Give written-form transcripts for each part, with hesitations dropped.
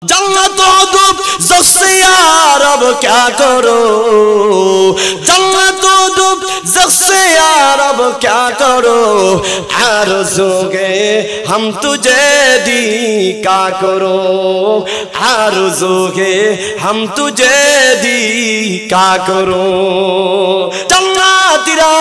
जन्नत डूब जसे यार अब क्या करो, जन्नत डूब जसे यार अब क्या करो, आरज़ू के हम तुझे दी क्या करो, आरज़ू के हम तुझे दी क्या करो। জান্নাতীরা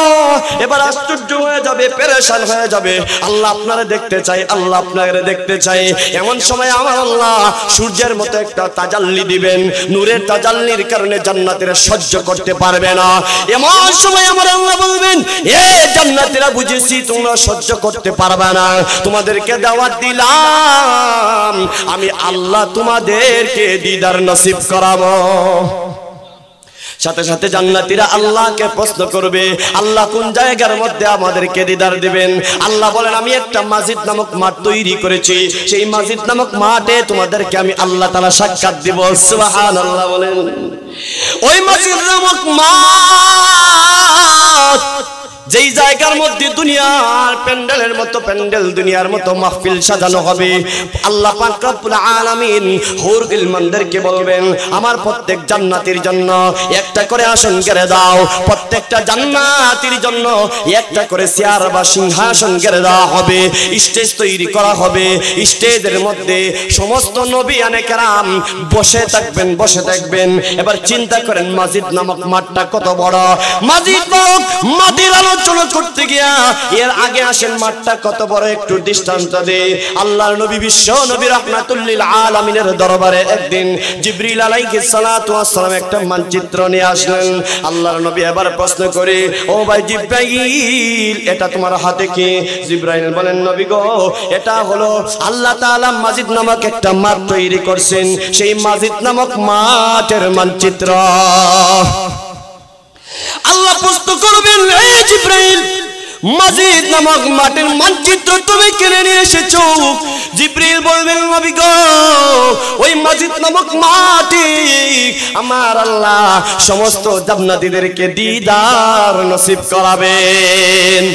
এবার আশ্চর্য হয়ে যাবে, পেরেশান হয়ে যাবে। আল্লাহ আপনারা দেখতে চাই, আল্লাহ আপনারা দেখতে চাই। এমন সময় আমার আল্লাহ সূর্যের মতো একটা তাজাল্লি দিবেন, নূরের তাজাল্লির কারণে জান্নাতীরা সহ্য করতে পারবে না। এমন সময় আমার আল্লাহ বলবেন, এ জান্নাতীরা বুঝেছি তোমরা সহ্য করতে পারবে না, তোমাদেরকে দাওয়াত দিলাম, আমি আল্লাহ তোমাদেরকে দিদার নসিব করাবো। সাথে সাথে জান্নাতীরা আল্লাহকে প্রশ্ন করবে, আল্লাহ কোন জায়গার মধ্যে আমাদেরকে দিদার দিবেন? আল্লাহ বলেন, আমি একটা মসজিদ নামক মাঠ তৈরি করেছি, সেই মসজিদ নামক মাঠে তোমাদেরকে আমি আল্লাহ তাআলা সাক্ষাৎ দিব। সুবহানাল্লাহ বলেন। ওই মসজিদ নামক মাঠ যেই জায়গার মধ্যে দুনিয়ার প্যান্ডেলের মতো প্যান্ডেল, দুনিয়ার মতো মাহফিল সাজানো হবে, আল্লাহ পাক রব্বুল আলামিন হুর গিলমানদেরকে বলবেন, আমার প্রত্যেক জান্নাতীর জন্য একটা করে আসন গেড়ে দাও, প্রত্যেকটা জান্নাতীর জন্য একটা করে চেয়ার বা সিংহাসন গেড়ে দেওয়া হবে, স্টেজ তৈরি করা হবে, স্টেজের মধ্যে সমস্ত নবিয়ানে কেরাম বসে থাকবেন, বসে থাকবেন। এবার চিন্তা করেন মসজিদ নামক মাঠটা কত বড়। মসজিদ নামক মাটির আলোচনা করতে গিয়া এর আগে আসেন মাঠটা কত বড় একটু দৃষ্টান্ত দেই। আল্লাহর নবী বিশ্ব নবী রাহমাতুল লিল আলামিনের দরবারে একদিন জিবরিল আলাইহিস সালাতু ওয়াস সালাম একটা মানচিত্র নিয়ে আসলেন। আল্লাহর নবী এবার প্রশ্ন করে, ও ভাই জিবরাইল, এটা তোমার হাতে কি? জিবরাইল বলেন, নবী গো, এটা হলো আল্লাহ তাআলা মসজিদ নামক একটা মাঠ তৈরি করছেন, সেই মসজিদ নামক মাঠের মানচিত্র। আল্লাহ প্রশ্ন করবেন, এই জিবরাইল, মসজিদ নামক মাঠের মানচিত্র তুমি কিনে নিয়ে এসেছো? জিবরিল বলবেন, নবী গো, ওই মসজিদ নামক মাঠে আমার আল্লাহ সমস্ত জান্নাতীদেরকে দিদার নসিব করাবেন।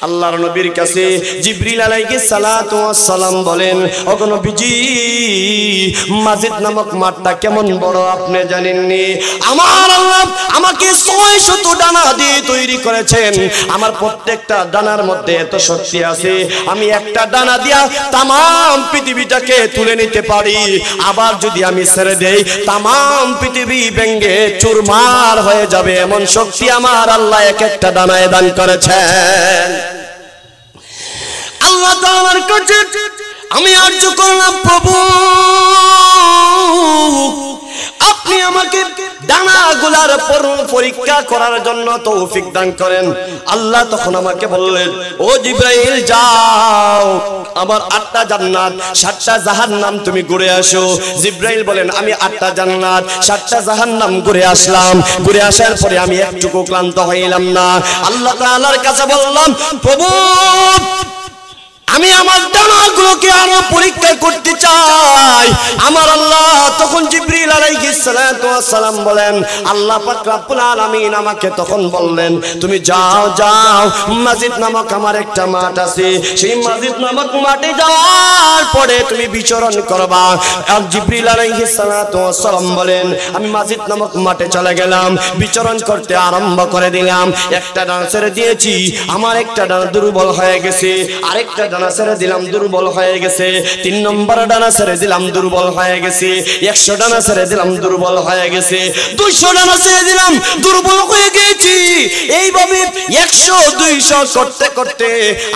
আল্লাহর নবীর কাছে জিবরিল আলাইহিস সালাতু ওয়াস সালাম বলেন, ওগো নবীজি, মসজিদ নামক মাঠটা কেমন বড় আপনি জানেননি? আমার আল্লাহ আমাকে 600 ডানা দিয়ে তৈরি করেছেন, আমার প্রত্যেকটা ডানার মধ্যে এত শক্তি আছে, আমি একটা ডানা দিয়া তাম পৃথিবীটাকে তুলে নিতে পারি, আবার যদি আমি ছেড়ে দেই তাম পৃথিবী ভেঙে চুরমার হয়ে যাবে, এমন শক্তি আমার আল্লাহ এক একটা ডানায় দান করেছেন। আল্লাহ তাআলার কাছে আমি আরজ করলাম, প্রভু আপনি আমাকে ডানাগুলার পরীক্ষা করার জন্য তৌফিক দান করেন। আল্লাহ তখন আমাকে বললেন, ও জিবরাইল, যাও আমার 8টা জান্নাত 7টা জাহান্নাম তুমি ঘুরে আসো। জিবরাইল বলেন, আমি 8টা জান্নাত 7টা জাহান্নাম ঘুরে আসলাম, ঘুরে আসার পরে আমি একটুকু ক্লান্ত হইলাম না। আল্লাহ তাআলার কাছে বললাম, প্রভু আমি আমার ডানাগুলোকে আরো পরীক্ষা করতে চাই। আমার আল্লাহ তখন জিবরিল আলাইহিস সালাতু ওয়াস সালাম বলেন, আল্লাহ পাক রব্বুল আলামিন আমাকে তখন বললেন, তুমি যাও যাও, মসজিদ নামক আমার একটা মাঠ আছে, সেই মসজিদ নামক মাঠে যাওয়ার পরে তুমি বিচরণ করবা। আর জিবরিল আলাইহিস সালাতু ওয়াস সালাম বলেন, আমি মসজিদ নামক মাঠে চলে গেলাম, বিচরণ করতে আরম্ভ করে দিলাম। একটা ডানা ছেড়ে দিয়েছি, আমার একটা ডানা দুর্বল হয়ে গেছে, আরেকটা ডানা ছেড়ে দিলাম, দুর্বল হয়ে গেছে, 3 নম্বর ডানা ছেড়ে দিলাম, দুর্বল হয়ে গেছে, 100 ডানা ছেড়ে দিলাম, দুর্বল হয়ে গেছে, 200 ডানা ছেড়ে দিলাম, দুর্বল হয়ে গেছি। এইভাবে 100 200 করতে করতে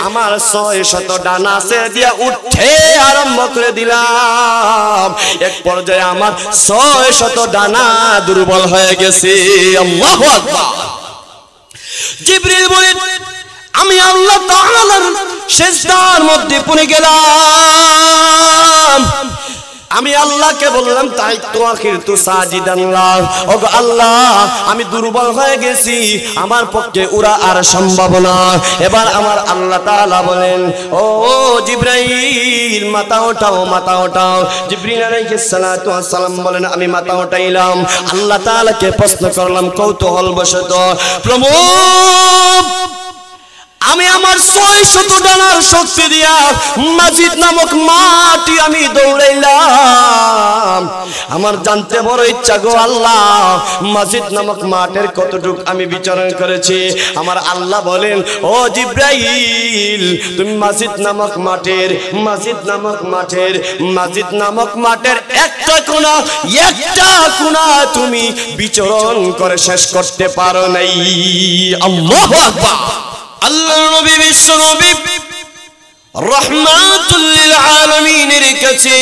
আমার 600 ডানা ছেড়ে দিয়ে উঠতে আরম্ভ করে দিলাম। এক পর্যায়ে আমার 600 ডানা দুর্বল হয়ে গেছে। আল্লাহু আকবার। জিবরিল বলেন, আমি আল্লাহ তাআলার সিজদার মধ্যে পড়ে গেলাম। আমি আল্লাহকে বললাম, তাই তো আখির তু সাজিদাল্লাহ, ওগো আল্লাহ আমি দুর্বল হয়ে গেছি, আমার পক্ষে উড়া আর সম্ভব না। এবার আমার আল্লাহ তাআলা বলেন, ও জিবরাইল, মাথা ওঠাও, মাথা ওঠাও। জিবরিল আলাইহিস সালাতু ওয়াস সালাম বলেন, আমি মাথা উঠাইলাম। আল্লাহ তাআলাকে প্রশ্ন করলাম কৌতূহল বশত, প্রভু আমি আমার 600 ডানার শক্তি দিয়া মাজিদ নামক মাটি আমি দৌড়াইলাম। আমার জানতে বড় ইচ্ছা গো আল্লাহ, মাজিদ নামক মাঠের কতটুক আমি বিচরণ করেছি। আমার আল্লাহ বলেন, ও জিব্রাইল, তুমি মাজিদ নামক মাঠের একটা কোণা তুমি বিচরণ করে শেষ করতে পারো নাই। আল্লাহু আকবার। আল্লাহর নবী বিশ্ব নবী রাহমাতুল লিল আলামিনের কাছে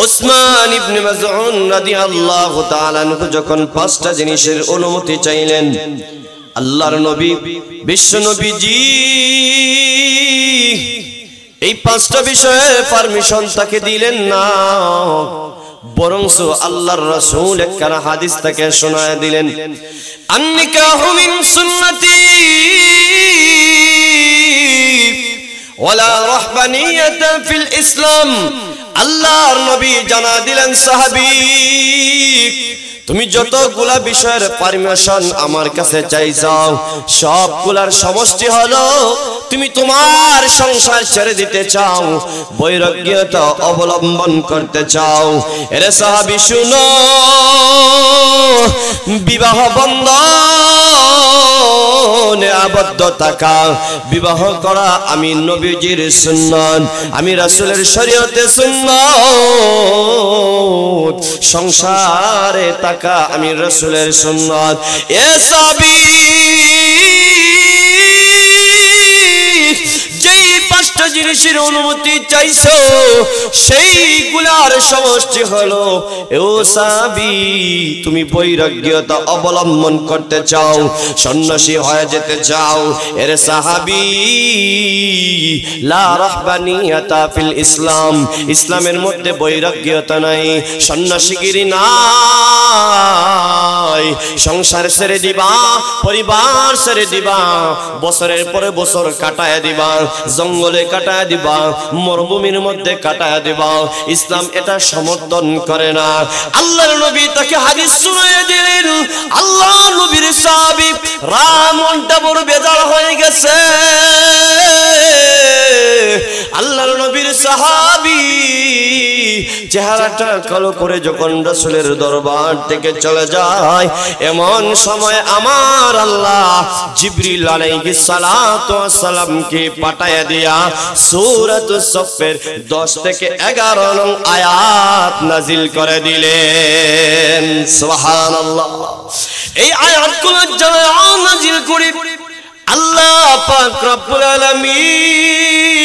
ওসমান ইবনে মাযউন রাদিয়াল্লাহু তাআলা আনহু যখন 5টা জিনিসের অনুমতি চাইলেন, আল্লাহর নবী বিশ্ব নবীজি এই 5টা বিষয়ে পারমিশন তাকে দিলেন না, বরংস আল্লাহর রাসূল একখানা হাদিস তাকে শোনায় দিলেন, আন-নিকাহু মিন সুন্নতি ওয়ালা রাহবানিয়াতা ফিল ইসলাম। আল্লাহর নবী জানা দিলেন, সাহাবী, তুমি যতগুলা বিষয়ের পারমিশন আমার কাছে চাইছাও, সবগুলার সমষ্টি হলো তুমি তোমার সংসার ছেড়ে দিতে চাও, বৈরাগ্যতা অবলম্বন করতে চাও। এরে সাহাবী শুনো, বিবাহ বন্ধনে আবদ্ধ থাকা, বিবাহ করা আমি নবীজির সুন্নাত, আমি রাসূলের শরীয়তে সুন্নাত, সংসারে থাকা আমি রাসূলের সুন্নাত। এ সাহাবী, যেই 5টা জিনিসের অনুমতি চাইছো সেইগুলার সমষ্টি হলো, ও সাহাবী, তুমি বৈরাগ্যতা অবলম্বন করতে চাও, সন্ন্যাসী হয়ে যেতে চাও। এর সাহাবী, লা রাহবানিয়াতা ফিল ইসলাম, ইসলামের মধ্যে বৈরাগ্যতা নাই, সন্ন্যাসীগিরি নাই, সংসার ছেড়ে দিবা, পরিবার ছেড়ে দিবা, বছরের পরে বছর কাটায় দিবা, জঙ্গলে কাটায় দিবা, মরুভূমির মধ্যে কাটায় দিবা। ইসলাম এটা সমর্থন করে না। আল্লাহর নবী তাকে হাদিস শুনিয়ে দিলেন। আল্লাহ নবীর সাহাবী রামনটা বড় বেজার হয়ে গেছে। আল্লাহর নবীর সাহাবী চেহারাটা কালো করে যখন রাসূলের দরবার থেকে চলে যায়, এমন সময় আমার আল্লাহ জিবরিল আলাইহিস সালাতু ওয়াস সালামকে পাঠায়া দিয়া সূরাতুস সফের 10 থেকে 11 নং আয়াত নাজিল করে দিলেন। সুবহানাল্লাহ। এই আয়াতগুলো যারা নাজিল করে আল্লাহ পাক রব্বুল আলামিন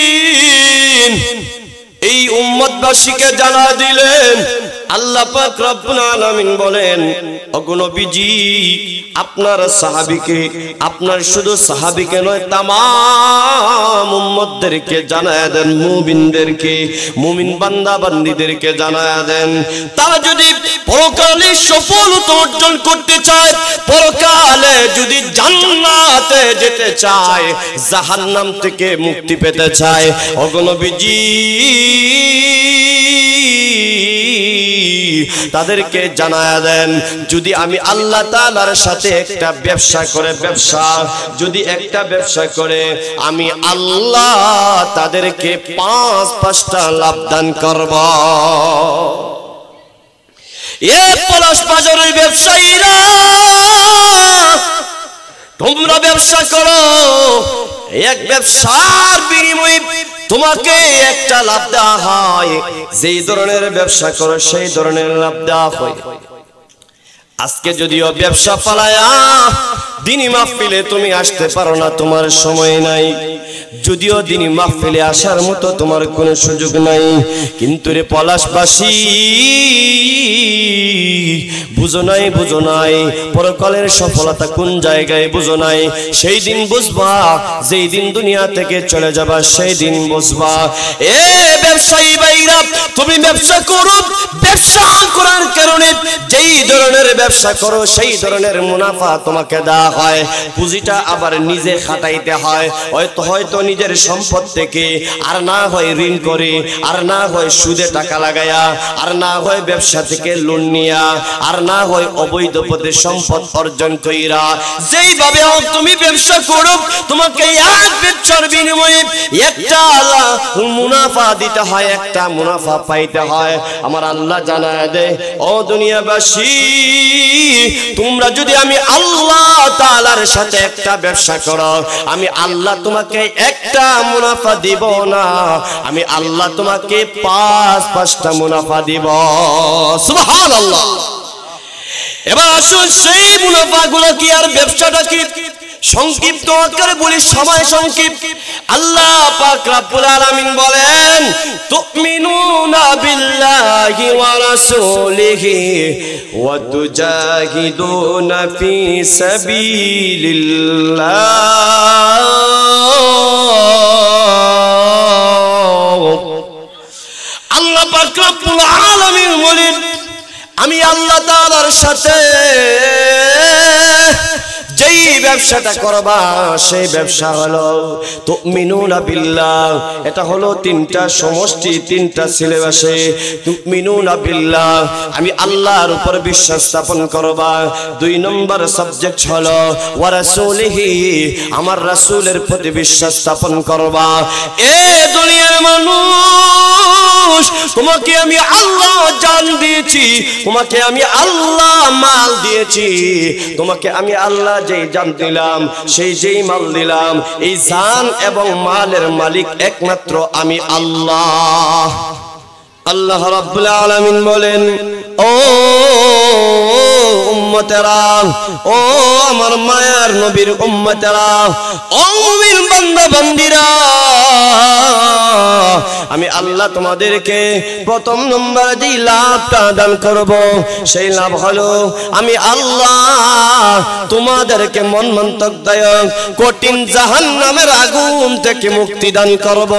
এই উম্মতবাসীকে জানা দিলেন। আল্লাহ পাক রব্বুল আলামিন বলেন, ওগো নবীজি, আপনার সাহাবীকে, আপনার শুধু সাহাবীকে নয়, তামাম উম্মতদেরকে জানায়া দেন, মুমিনদেরকে, মুমিন বান্দা বান্দীদেরকে জানায়া দেন। তারা যদি পরকালে সফলতা অর্জন করতে চায়, পরকালে যদি জান্নাতে যেতে চায়, জাহান্নাম থেকে মুক্তি পেতে চায়, ওগো নবীজি তাদেরকে জানায়া দেন, যদি আমি আল্লাহ তাআলার সাথে একটা ব্যবসা করে আমি আল্লাহ তাদেরকে 5টা লাভ দান করব। এ পলাশ বাজারের ব্যবসায়ীরা, তোমরা ব্যবসা করো, এক ব্যবসার বিনিময়ে তোমাকে একটা লাভ দেওয়া হয়, যেই ধরনের ব্যবসা করো সেই ধরনের লাভ দেওয়া হয়। আজকে যদিও ব্যবসা পালায়া দিনী মাহফিলে তুমি আসতে পারো না, তোমার সময় নাই, যদিও দিনী মাহফিলে আসার মতো তোমার কোনো সুযোগ নাই, কিন্তু রে পলাশবাসী, বুঝো নাই পরকালের সফলতা কোন জায়গায় বুঝো নাই। সেই দিন বুঝবা যেই দিন দুনিয়া থেকে চলে যাবা, সেই দিন বুঝবা। এ ব্যবসায়ী ভাইরা, তুমি ব্যবসা করো, ব্যবসা করার কারণে যেই ধরনের ব্যবসা করো সেই ধরনের মুনাফা তোমাকে দেওয়া হয়। পুঁজিটা আবার নিজে খাটাইতে হয়, হয়তো নিজের সম্পদ থেকে, আর না হয় ঋণ করে, আর না হয় সুদে টাকা লাগায়া, আর না হয় ব্যবসা থেকে লোন নিয়া, আর না হয় অবৈধ পথে সম্পদ অর্জন কইরা। যেইভাবে হোক তুমি ব্যবসা করো, তোমাকে এক ব্যবসার বিনিময়ে একটা মুনাফা দিতে হয়, একটা মুনাফা পাইতে হয়। আমার আল্লাহ জানায় দেয়, ও দুনিয়াবাসী, তোমরা যদি আমি আল্লাহ তাআলার সাথে একটা ব্যবসা করো, আমি আল্লাহ তোমাকে একটা মুনাফা দিব না, আমি আল্লাহ তোমাকে পাঁচটা মুনাফা দিব। সুবহানাল্লাহ। এবার আসুন সেই মুনাফাগুলো কি আর ব্যবসাটা কি? সংক্ষিপ্ত আকারে বলি, সময় সংক্ষিপ্ত। আল্লাহ পাক রব্বুল আলামিন বলেন, তুমিনুনা বিল্লাহি ওয়া রাসূলিহি ওয়া তুজাহিদুনা ফি সাবিলিল্লাহ। আল্লাহ পাক রব্বুল আলামিন বলেন, আমি আল্লাহ তাআলার সাথে যেই ব্যবসাটা করবা সেই ব্যবসা হলো তুমিনুনা বিল্লাহ। এটা হলো তিনটা সমষ্টি, তিনটা সিলেবাসে। তুমিনুনা বিল্লাহ, আমি আল্লাহর উপর বিশ্বাস স্থাপন করবা। 2 নম্বর সাবজেক্ট হলো ওয়া রাসূলিহি, আমার রাসূলের প্রতি বিশ্বাস স্থাপন করবা। এ দুনিয়ার মানুষ, তোমাকে আমি আল্লাহ জান দিয়েছি, তোমাকে আমি আল্লাহ মাল দিয়েছি, তোমাকে আমি আল্লাহ যেই জান দিলাম, যেই মাল দিলাম, এই জান এবং মালের মালিক একমাত্র আমি আল্লাহ। আল্লাহ রাব্বুল আলামিন বলেন, ও উম্মতেরা, ও আমার মায়ার নবীর উম্মতেরা, ও মুমিন বান্দা বান্দীরা, আমি আল্লাহ তোমাদেরকে প্রথম নম্বর যেই লাভটা দান করব, সেই লাভ হলো আমি আল্লাহ তোমাদেরকে মনমন্তকদায়ক কঠিন জাহান্নামের আগুন থেকে মুক্তি দান করব।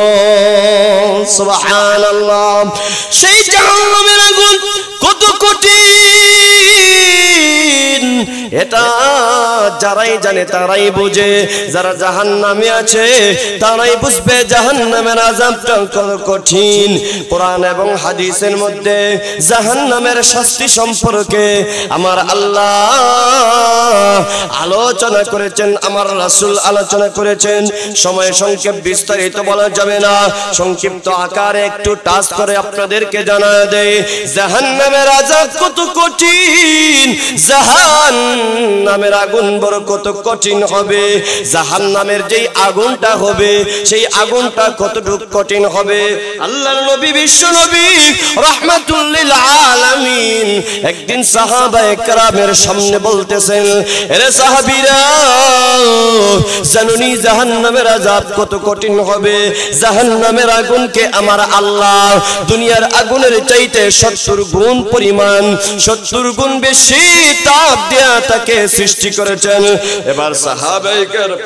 সুবহানাল্লাহ। সেই জাহান্নামের আগুন কত কঠিন, এটা যারাই জানে তারাই বুঝে। যারা জাহান্নামে আছে তারাই বুঝবে জাহান্নামের আযাবটা কত কঠিন। কোরআন এবং হাদিসের মধ্যে জাহান্নামের শাস্তি সম্পর্কে আমার আল্লাহ আলোচনা করেছেন, আমার রাসূল আলোচনা করেছেন। সময় সংক্ষেপ, বিস্তারিত বলা যাবে না, সংক্ষিপ্ত আকারে একটু টাচ করে আপনাদেরকে জানায় দেই জাহান্নামের আযাব কত কঠিন, জাহান্নামের আগুন বড় কত কঠিন হবে। জাহান্নামের যেই আগুনটা হবে সেই আগুনটা কতটুকু কঠিন হবে। আল্লাহর নবী, বিশ্ব নবী রাহমাতুল লিল আলামিন একদিন সাহাবায়ে কেরামের সামনে বলতেছেন, এরে সাহাবীরা, জানুনি জাহান্নামের আযাব কত কঠিন হবে। জাহান্নামের আগুনকে আমার আল্লাহ দুনিয়ার আগুনের চাইতে 70 গুণ পরিমাণ, 70 গুণ বেশি তাপ দিয়া তাকে সৃষ্টি করেছেন। এবার সাহাবায়ে কেরাম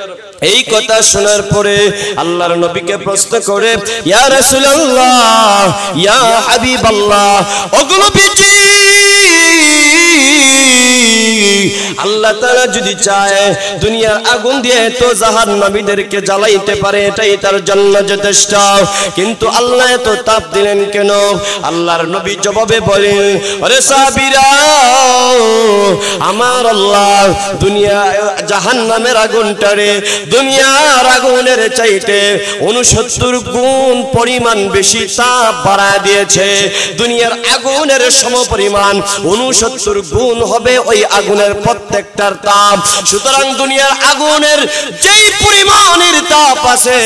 এই কথা শোনার পরে আল্লাহর নবীকে প্রশ্ন করে, ইয়া রাসূলুল্লাহ, ইয়া হাবিবাল্লাহ, ওগো নবীজি, আল্লাহ তাআলা যদি চায় দুনিয়ার আগুন দিয়ে তো জাহান্নামীদেরকে জ্বালাইতে পারে, এটাই তার জন্য যথেষ্ট, কিন্তু আল্লাহ এত তাপ দিলেন কেন? আল্লাহর নবী জবাবে বলেন, আরে সাহাবীরা, আমার আল্লাহ দুনিয়া জাহান্নামের আগুনটারে দুনিয়ার আগুনের চাইতে 69 গুণ পরিমাণ বেশি তাপ বাড়ায় দিয়েছে। দুনিয়ার আগুনের সমপরিমাণ 69 গুণ হবে ওই আগুনের প্রত্যেকটার তাপ। সুতরাং দুনিয়ার আগুনের যেই পরিমাণের তাপ আছে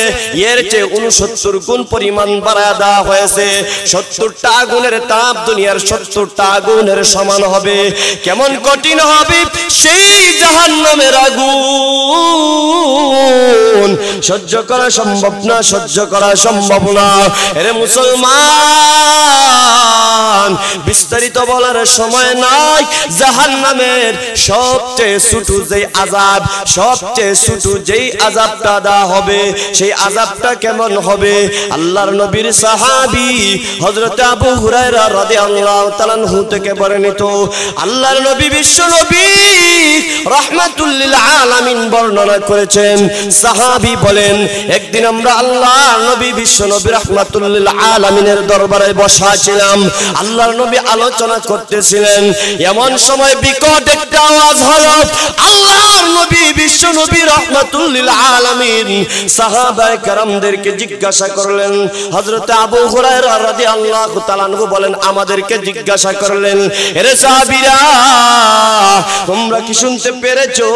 এর চেয়ে 69 গুণ পরিমাণ বাড়ায় দেওয়া হয়েছে। 70টা আগুনের তাপ দুনিয়ার 70টা আগুনের সমান হবে। কেমন কঠিন হবে সেই জাহান্নামের আগুন, সহ্য করা সম্ভব না, সহ্য করা সম্ভব না। এরে মুসলমান, বিস্তারিত বলার সময় নাই। জাহান্নামের সবচেয়ে ছোট যেই আযাব, সবচেয়ে ছোট যেই আযাবটা দেওয়া হবে, সেই আযাবটা কেমন হবে? আল্লাহর নবীর সাহাবী হযরত আবু হুরায়রা রাদিয়াল্লাহু তাআলা আনহু থেকে বর্ণিত, আল্লাহর নবী বিশ্ব নবী রাহমাতুল লিল আলামিন বর্ণনা করেছেন। সাহাবী বলেন, একদিন আমরা আল্লাহর নবী বিশ্ব নবী রাহমাতুল লিল আলামিনের দরবারে বসা ছিলাম। আল্লাহর নবী আলোচনা করতেছিলেন, এমন সময় বিকট একটা আওয়াজ হলো। আল্লাহর নবী বিশ্ব নবী রাহমাতুল লিল আলামিন সাহাবায়ে কেরামদেরকে জিজ্ঞাসা করলেন। হযরত আবু হুরায়রা রাদিয়াল্লাহু তাআলা আনহু বলেন, আমাদেরকে জিজ্ঞাসা করলেন, এরে সাহাবীরা, তোমরা কি শুনতে পেরেছো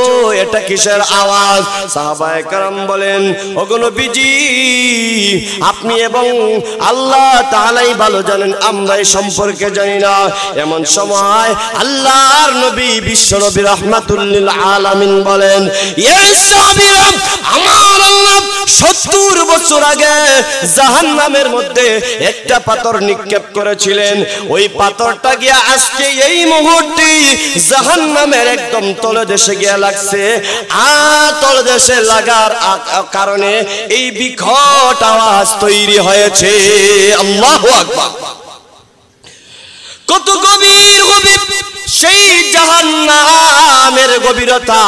এটা কিসের আওয়াজ? সাহাবায়ে কেরাম বলেন, ওগো নবীজি, আপনি এবং আল্লাহ তাআলাই ভালো জানেন, আমরা এই সম্পর্কে জানি না। এমন সময় আল্লাহর নবী বিশ্ব নবী রাহমাতুল লিল আলামিন বলেন, ইয়া সাহাবীরা, আমার আল্লাহ 70 বছর আগে জাহান্নামের মধ্যে একটা পাথর নিক্ষেপ করেছিলেন। ওই পাথরটা গিয়া আজকে এই মুহূর্তে জাহান্নামের একদম তলদেশে গিয়া লাগছে। আর তলদেশে লাগার কারণে এই বিকট আওয়াজ তৈরি হয়েছে। আল্লাহু আকবার। কত গভীর গভীর সেই জাহান্নামের গভীরতা।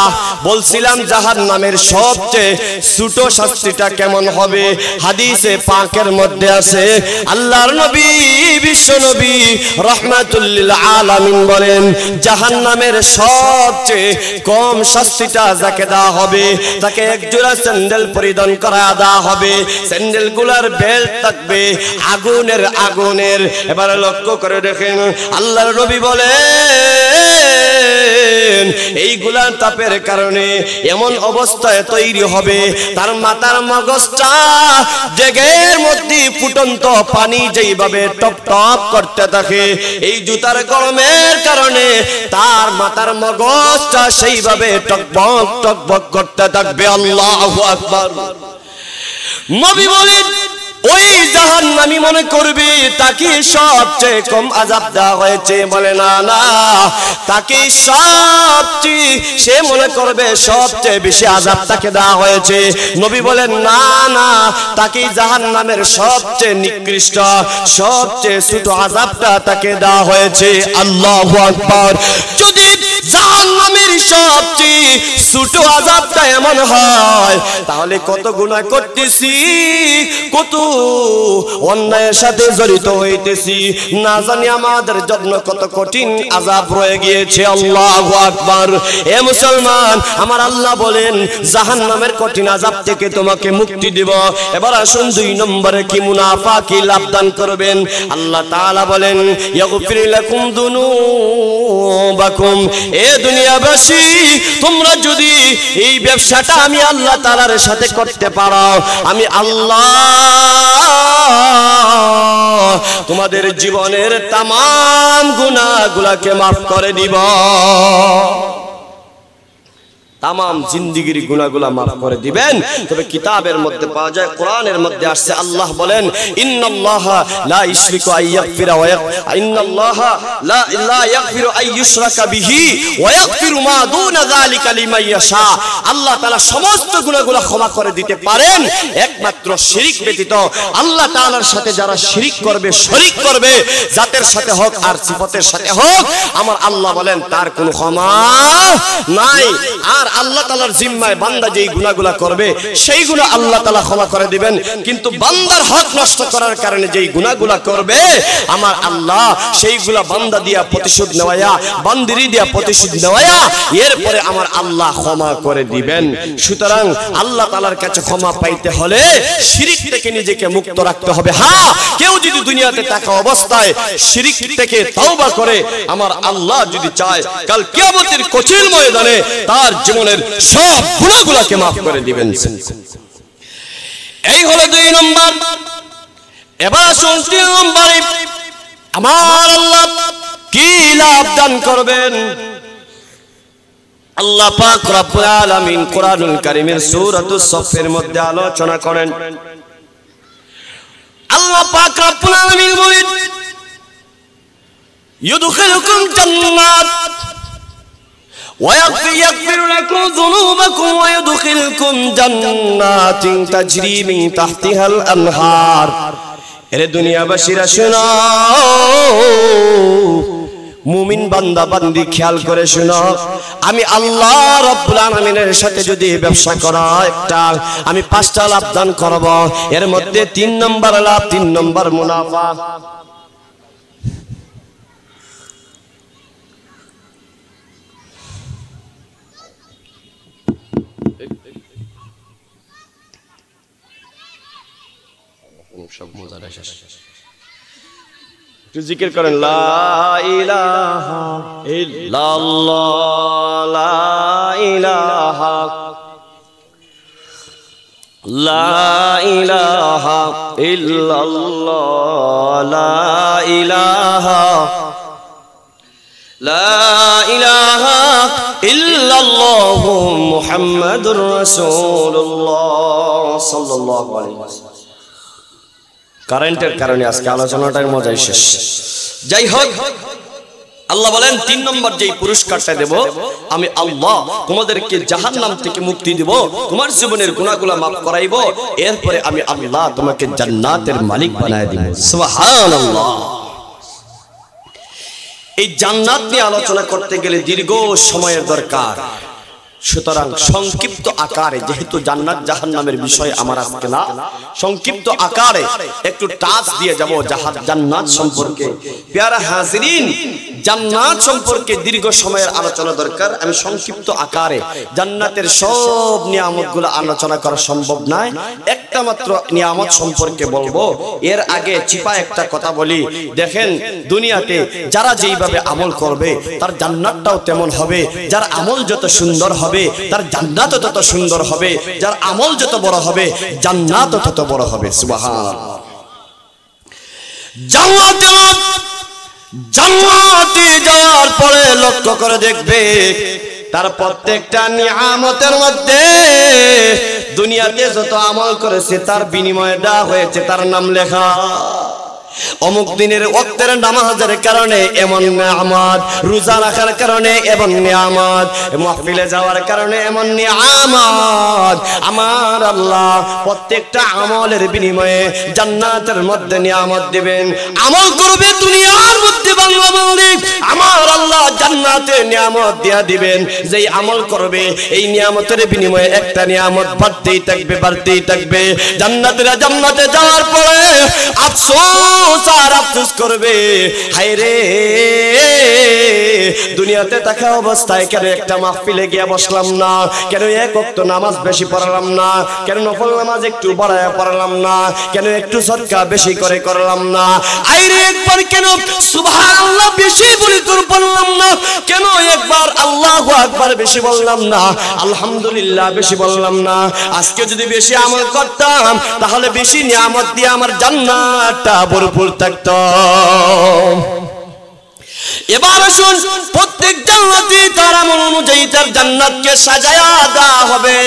বলছিলাম জাহান্নামের সবচেয়ে ছোট শাস্তিটা কেমন হবে? হাদিসে পাকের মধ্যে আছে, আল্লাহর নবী বিশ্ব নবী রাহমাতুল লিল আলামিন বলেন, জাহান্নামের সবচেয়ে কম শাস্তিটা যাকে দেওয়া হবে, তাকে একজোড়া স্যান্ডেল পরিধান করা দেওয়া হবে। স্যান্ডেলগুলোর বেল্ট থাকবে আগুনের। এবারে লক্ষ্য করে দেখেন, আল্লাহর নবী বলেন, এইগুলা তাপের কারণে এমন অবস্থায় তৈরি হবে, তার মাথার মগজটা জেগের মধ্যে ফুটন্ত পানি যেইভাবে টপ টপ করতে থাকে, এই জুতার গরমের কারণে তার মাথার মগজটা সেইভাবে টকবক টকবক করতে থাকবে। আল্লাহু আকবার। নবী বলেন, ওই জাহান্নামী মনে করবে তাকে সবচেয়ে কম আযাব দেওয়া হয়েছে। বলে না না, তাকে সবচেয়ে, সে মনে করবে সবচেয়ে বেশি আযাব তাকে দেওয়া হয়েছে। নবী বলেন, না না, তাকে জাহান্নামের সবচেয়ে নিকৃষ্ট, সবচেয়ে ছোট আযাবটা তাকে দেওয়া হয়েছে। আল্লাহু আকবার। যদি জাহান্নামের সবচেয়ে ছোট আযাবটা এমন হয়, তাহলে কত গুনাহ করতেছি, কত অন্যায়ের সাথে জড়িত হইতেছি, না জানি আমাদের জন্য কত কঠিন আযাব রয়ে গিয়েছে। আল্লাহু আকবার। এ মুসলমান, আমার আল্লাহ বলেন, জাহান্নামের কঠিন আযাব থেকে তোমাকে মুক্তি দেব। এবার আসুন 2 নম্বরে কি মুনাফিকি লাভদান করবেন। আল্লাহ তাআলা বলেন, ইয়াগফির লাকুম যুনুবাকুম। এ দুনিয়াবাসী, তোমরা যদি এই ব্যবসাটা আমি আল্লাহ তাআলার সাথে করতে পারো, আমি আল্লাহ তোমাদের জীবনের তামাম গুনাহগুলোকে মাফ করে দিব। তামাম জিন্দেগির গুনাহগুলো মাফ করে দিবেন। তবে কিতাবের মধ্যে পাওয়া যায়, কোরআনের মধ্যে আসছে, আল্লাহ বলেন, ইন্নাল্লাহা লা ইশরিকু আইয়াগফিরা ওয়া ইন্নাল্লাহা লা ইয়াগফিরু আইয়ুশরাকা বিহি ওয়া ইয়াগফিরু মা দুনা যালিকা লিমান ইয়াশা। আল্লাহ তাআলা সমস্ত গুনাহগুলো ক্ষমা করে দিতে পারেন, একমাত্র শিরক ব্যতীত। আল্লাহ তাআলার সাথে যারা শিরক করবে, শরীক করবে, জাতের সাথে হোক আর সিফাতের সাথে হোক, আমার আল্লাহ বলেন তার কোনো ক্ষমা নাই। আর আল্লাহ তাআলার জিম্মায় বান্দা যেই গুনাহগুলো করবে, সেই গুনাহ আল্লাহ তাআলা ক্ষমা করে দিবেন। কিন্তু বান্দার হক নষ্ট করার কারণে যেই গুনাহগুলো করবে, আমার আল্লাহ সেইগুলা বান্দা দিয়া প্রতিশোধ নেওয়া, বান্দিরি দিয়া প্রতিশোধ নেওয়া, এরপরে আমার আল্লাহ ক্ষমা করে দিবেন। সুতরাং আল্লাহ তাআলার কাছে ক্ষমা পাইতে হলে শিরক থেকে নিজেকে মুক্ত রাখতে হবে। হ্যাঁ, কেউ যদি দুনিয়াতে থাকা অবস্থায় শিরক থেকে তওবা করে, আমার আল্লাহ যদি চায়, কাল কিয়ামতের কঠিন ময়দানে তার জীবনের সব গুনাহগুলোকে মাফ করে দিবেন। এই হলো 2 নম্বর। এবার আসুন 3 নম্বরে, আমার আল্লাহ কি লাভ দান করবেন। আল্লাহ পাক রব্বুল আলামিন কোরআনুল কারীমের সূরাতুস সফের মধ্যে আলোচনা করেন। আল্লাহ পাক রব্বুল আলামিন বলেন, يدخلكم جنات ويغفر لكم ذنوبكم ويدخلكم جنات تجري من تحتها الأنهار এরে দুনিয়াবাসীরা শোনো মুমিন বান্দা বান্দি খেয়াল করে শোনো আমি আল্লাহ রাব্বুল আলামিনের সাথে যদি ব্যবসা করা একটা আমি 5টা লাভ দান করব এর মধ্যে 3 নম্বর লাভ 3 নম্বর মুনাফা সব মজাটা শেষ একটু জিকির করেন লা ইলাহা ইল্লাল্লাহ লা ইলাহা লা ইলাহা ইল্লাল্লাহ লা ইলাহা লা ইলাহা ইল্লাল্লাহু মুহাম্মাদুর রাসূলুল্লাহ সাল্লাল্লাহু আলাইহি ওয়াসাল্লাম কারেন্টের কারণে আজকে আলোচনাটার মজাই শেষ যাই হোক আল্লাহ বলেন 3 নম্বর যেই পুরস্কারটা দেব আমি আল্লাহ তোমাদেরকে জাহান্নাম থেকে মুক্তি দেব তোমার জীবনের গুনাহগুলো maaf করাইব এরপরে আমি আল্লাহ তোমাকে জান্নাতের মালিক বানায় দেব সুবহানাল্লাহ এই জান্নাত নিয়ে আলোচনা করতে গেলে দীর্ঘ সময়ের দরকার সুতরাং সংক্ষিপ্ত আকারে যেহেতু জান্নাত জাহান্নামের বিষয় আমার আজকে না সংক্ষিপ্ত আকারে একটু টাচ দিয়ে যাব জান্নাত সম্পর্কে প্যারা হাজিরিন জান্নাত সম্পর্কে দীর্ঘ সময়ের আলোচনা দরকার আমি সংক্ষিপ্ত আকারে জান্নাতের সব নিয়ামতগুলো আলোচনা করা সম্ভব নয় একটা মাত্র নিয়ামত সম্পর্কে বলবো এর আগে চিপা একটা কথা বলি দেখেন দুনিয়াতে যারা যেইভাবে আমল করবে তার জান্নাতটাও তেমন হবে যার আমল যত সুন্দর হবে তার জান্নাতও তত সুন্দর হবে যার আমল যত বড় হবে জান্নাতও তত বড় হবে সুবহানাল্লাহ জান্নাতে যাওয়ার পরে লক্ষ্য করে দেখবে তার প্রত্যেকটা নিয়ামতের মধ্যে দুনিয়াতে যত আমল করেছে তার বিনিময়ে দেওয়া হয়েছে তার নাম লেখা অমুক দিনের ওয়াক্তের নামাজের কারণে এমন নিয়ামত রোজা রাখার কারণে এমন নিয়ামত মাহফিলে যাওয়ার কারণে এমন নিয়ামত আমার আল্লাহ প্রত্যেকটা আমলের বিনিময়ে জান্নাতের মধ্যে নিয়ামত দিবেন আমল করবে দুনিয়ার মধ্যে বাংলা বাঙালি আমার আল্লাহ জান্নাতে নিয়ামত দিয়া দিবেন যেই আমল করবে এই নিয়ামতের বিনিময়ে একটা নিয়ামত বাড়তেই থাকবে জান্নাতে যাওয়ার পরে আফসোস আর আফসোস করবে হায় রে দুনিয়াতে থাকা অবস্থায় কেন একটা মাহফিলে গিয়ে বসলাম না কেন এক ওয়াক্ত নামাজ বেশি পড়লাম না কেন নফল নামাজ একটু বাড়ায়া পড়লাম না কেন একটু সদকা বেশি করে করলাম না আইরে একবার কেন সুবহানাল্লাহ বেশি বলি তোর বললাম না কেন একবার আল্লাহু আকবার বেশি বললাম না আলহামদুলিল্লাহ বেশি বললাম না আজকে যদি বেশি আমল করতাম তাহলে বেশি নিয়ামত দিয়ে আমার জান্নাতটা ভরপুর থাকতো এবার আসুন প্রত্যেক জান্নাতি তার আমল অনুযায়ী তার জান্নাতকে সাজায়া দেওয়া হবে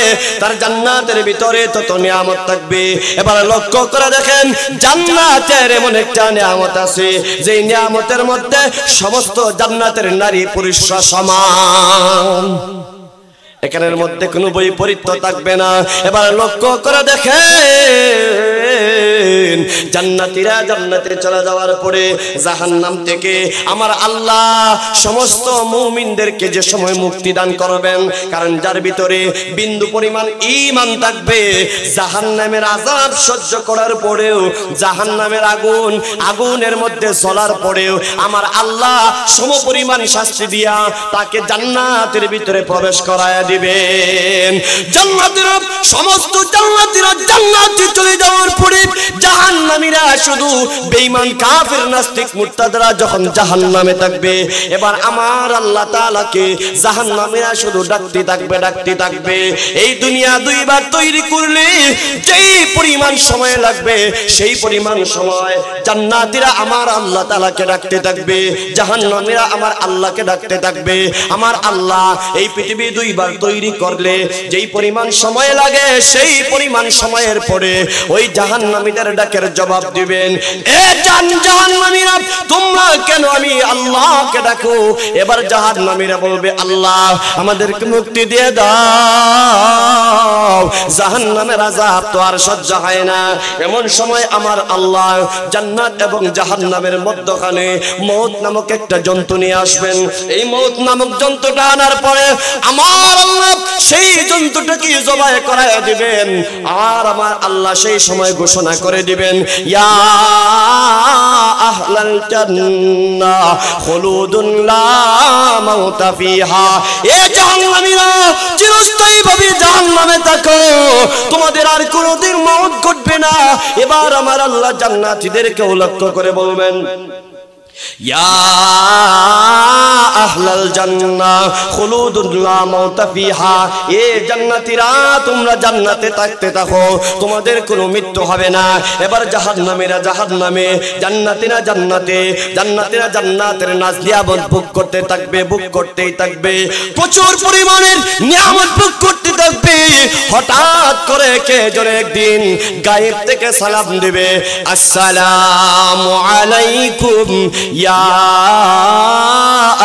তার জান্নাতের ভিতরে তত নিয়ামত থাকবে এবার লক্ষ্য করে দেখেন জান্নাতের এমন একটা নিয়ামত আছে যে নিয়ামতের মধ্যে সমস্ত জান্নাতের নারী পুরুষরা সমান এখানের মধ্যে কোনো বৈপরীত্য থাকবে না এবার লক্ষ্য করে দেখেন জান্নাতীরা জান্নাতে চলে যাওয়ার পরে জাহান্নাম থেকে আমার আল্লাহ সমস্ত মুমিনদেরকে যে সময় মুক্তি দান করবেন কারণ যার ভিতরে বিন্দু পরিমাণ ঈমান থাকবে জাহান্নামের আযাব সহ্য করার পরেও জাহান্নামের আগুনের মধ্যে জ্বলার পরেও আমার আল্লাহ সমপরিমাণ শাস্তি দিয়া তাকে জান্নাতের ভিতরে প্রবেশ করায় দিবেন জান্নাতের সমস্ত জান্নাতীরা জান্নাতে চলে যাওয়ার পরে জাহান্নামীরা শুধু বেঈমান কাফির নাস্তিক মুরতাদরা যখন জাহান্নামে থাকবে এবার আমার আল্লাহ তাআলাকে জাহান্নামীরা শুধু ডাকতে থাকবে এই দুনিয়া দুইবার তৈরি করলে যেই পরিমাণ সময় লাগবে সেই পরিমাণ সময় জান্নাতীরা আমার আল্লাহ তাআলাকে ডাকতে থাকবে জাহান্নামীরা আমার আল্লাহকে ডাকতে থাকবে আমার আল্লাহ এই পৃথিবী দুইবার তৈরি করলে যেই পরিমাণ সময় লাগে সেই পরিমাণ সময়ের পরে ওই জাহান্নামীদের তার ডাকের জবাব দিবেন, এ জাহান্নামীরা তোমরা কেন আমি আল্লাহকে ডাকো? এবার জাহান্নামীরা বলবে, আল্লাহ আমাদেরকে মুক্তি দিয়ে দাও, জাহান্নামের আযাব তো আর সহ্য হয় না। এমন সময় আমার আল্লাহ জান্নাত এবং জাহান্নামের মধ্যখানে মউত নামক একটা জন্তু নিয়ে আসবেন। এই মউত নামক জন্তুটা আনার পরে আমার আল্লাহ সেই জন্তুটাকে জবাই করায় দিবেন। আর আমার আল্লাহ সেই সময় ঘোষণা করে দিবেন, ইয়া আহলাল জান্নাহ খুলুদুন লা মাউতা ফিহা, এ জাহান্নামীরা চিরস্থায়ীভাবে জাহান্নামে থাকো, তোমাদের আর কোনোদিন মওত ঘটবে না। এবার আমার আল্লাহ জান্নাতীদেরকে লক্ষ্য করে বলবেন, ইয়া আহলাল জান্নাহ খুলুদুন লা মাউতা ফিহা, এ জান্নাতীরা তোমরা জান্নাতে থাকতে থাকো, তোমাদের কোনো মৃত্যু হবে না। এবার জাহান্নামীরা জাহান্নামে, জান্নাতীরা জান্নাতে, জান্নাতীরা জান্নাতের নাজনিয়ামত ভোগ করতে থাকবে, ভোগ করতেই থাকবে, প্রচুর পরিমাণের নিয়ামত ভোগ করতে থাকবে। হঠাৎ করে কে যেন একদিন গায়েব থেকে সালাম দিবে, আসসালামু আলাইকুম ইয়া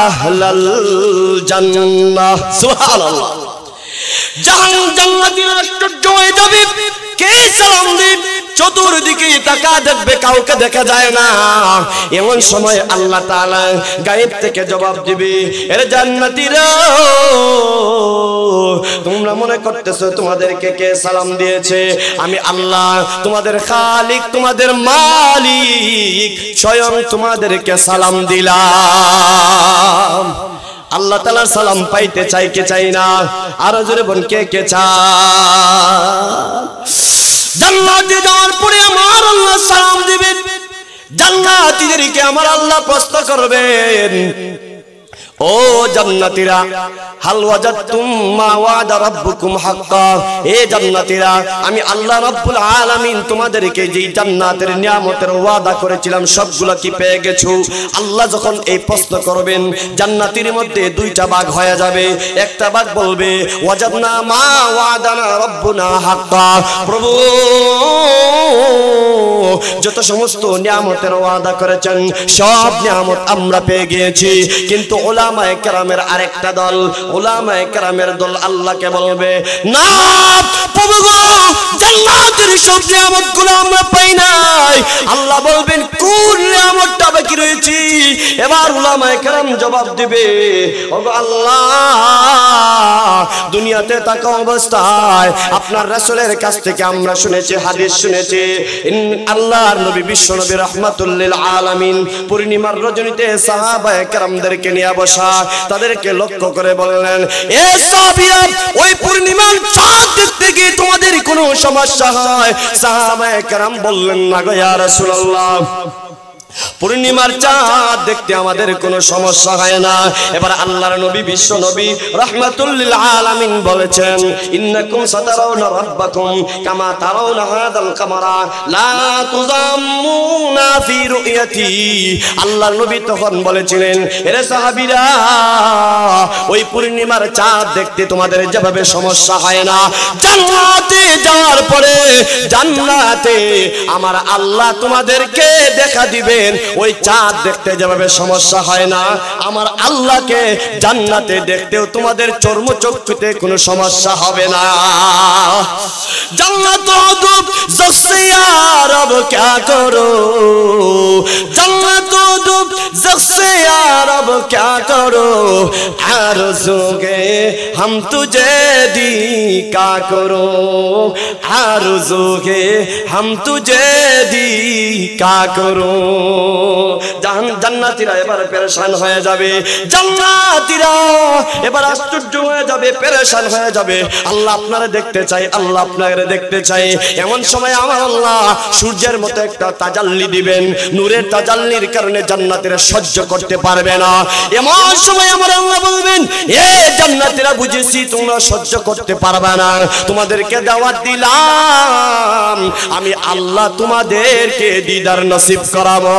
আহলাল জান্নাহ। সুবহানাল্লাহ। জান্নাতীরা আশ্চর্য হয়ে যাবে, কে সালাম দিবে? চতুর্দিকে তাকা দেখবে, কাউকে দেখা যায় না। এমন সময় আল্লাহ তাআলা গায়েব থেকে জবাব দিবে, এর জান্নাতীরা তোমরা মনে করতেছো তোমাদেরকে কে সালাম দিয়েছে? আমি আল্লাহ তোমাদের খালিক, তোমাদের মালিক স্বয়ং তোমাদেরকে সালাম দিলাম। আল্লাহ তাআলার সালাম পাইতে চাই কে চাই না? আরো জোরে বল, কে কে চায়? জান্নাতে যাওয়ার পরে আমার আল্লাহ সালাম দিবেন, জান্নাতীদেরকে আমার আল্লাহ প্রশ্ন করবেন, ও জান্নাতীরা হাল ওয়াজাদতুম মা ওয়াদা রাব্বুকুম হাক্কা, এ জান্নাতীরা আমি আল্লাহ রাব্বুল আলামিন তোমাদেরকে যেই জান্নাতের নিয়ামতের ওয়াদা করেছিলাম সবগুলো কি পেয়ে গেছো? আল্লাহ যখন এই প্রশ্ন করবেন, জান্নাতীর মধ্যে দুইটা ভাগ হয়ে যাবে। একটা ভাগ বলবে ওয়াজাদনা মা ওয়াদানা রাব্বুনা হাক্কা, প্রভু যত সমস্ত নিয়ামতের ওয়াদা করেছেন সব নিয়ামত আমরা পেয়ে গিয়েছি। কিন্তু উলামায়ে কেরামের আরেকটা দল, উলামায়ে কেরামের দল আল্লাহকে বলবে, না প্রভু গো, জান্নাতের সব নিয়ামতগুলো আমরা পাই নাই। আল্লাহ বলবেন, কোন নিয়ামতটা বাকি রয়েছে? এবার উলামায়ে কেরাম জবাব দিবে, ওগো আল্লাহ, দুনিয়াতে থাকা অবস্থায় আপনার রাসূলের কাছ থেকে আমরা শুনেছি, হাদিস শুনেছি, আল্লাহর নবী বিশ্ব নবী রাহমাতুল লিল আলামিন পূর্ণিমার রজনীতে সাহাবায়ে কেরামদেরকে নিয়ে বসা, তাদেরকে লক্ষ্য করে বললেন, এ সাহাবীরা ওই পূর্ণিমার চাঁদ দেখতে গিয়ে তোমাদের কোনো সমস্যা হয়? সাহাবায়ে কেরাম বললেন, না গো ইয়া রাসূলুল্লাহ, পূর্ণিমার চাঁদ দেখতে আমাদের কোনো সমস্যা হয় না। এবার আল্লাহর নবী বিশ্ব নবী রাহমাতুল লিল আলামিন বলেছেন, ইন্নাকুম সাতারাউনা রাব্বাকুম কামা তারাউনা হাদাল কামারা লা তুযাম্মুনা ফি রুয়াতি। আল্লাহর নবী তখন বলেছিলেন, এরে সাহাবীরা ওই পূর্ণিমার চাঁদ দেখতে তোমাদের যেভাবে সমস্যা হয় না, জান্নাতে যাওয়ার পরে জান্নাতে আমার আল্লাহ তোমাদেরকে দেখা দিবে, ওই চাঁদ দেখতে যেভাবে সমস্যা হয় না, আমার আল্লাহকে জান্নাতে দেখতেও তোমাদের চর্মচক্ষুতে কোনো সমস্যা হবে না। জান্নাত দুব জসিয়া রব क्या करो, জান্নাত দুব জসিয়া রব क्या करो, आरज़ूगे हम तुझे दिखा करो, आरज़ूगे हम तुझे दिखा करो। জান্নাতীরা এবার পেরেশান হয়ে যাবে, জান্নাতীরা এবার আশ্চর্য হয়ে যাবে, পেরেশান হয়ে যাবে। আল্লাহ আপনারা দেখতে চাই, আল্লাহ আপনারা দেখতে চাই। এমন সময় আমার আল্লাহ সূর্যের মতো একটা তাজাল্লি দিবেন, নূরের তাজাল্লির কারণে জান্নাতীরা সহ্য করতে পারবে না। এমন সময় আমার আল্লাহ বলবেন, এ জান্নাতীরা বুঝেছি তোমরা সহ্য করতে পারবে না, তোমাদেরকে দাওয়াত দিলাম, আমি আল্লাহ তোমাদেরকে দিদার নসিব করাবো।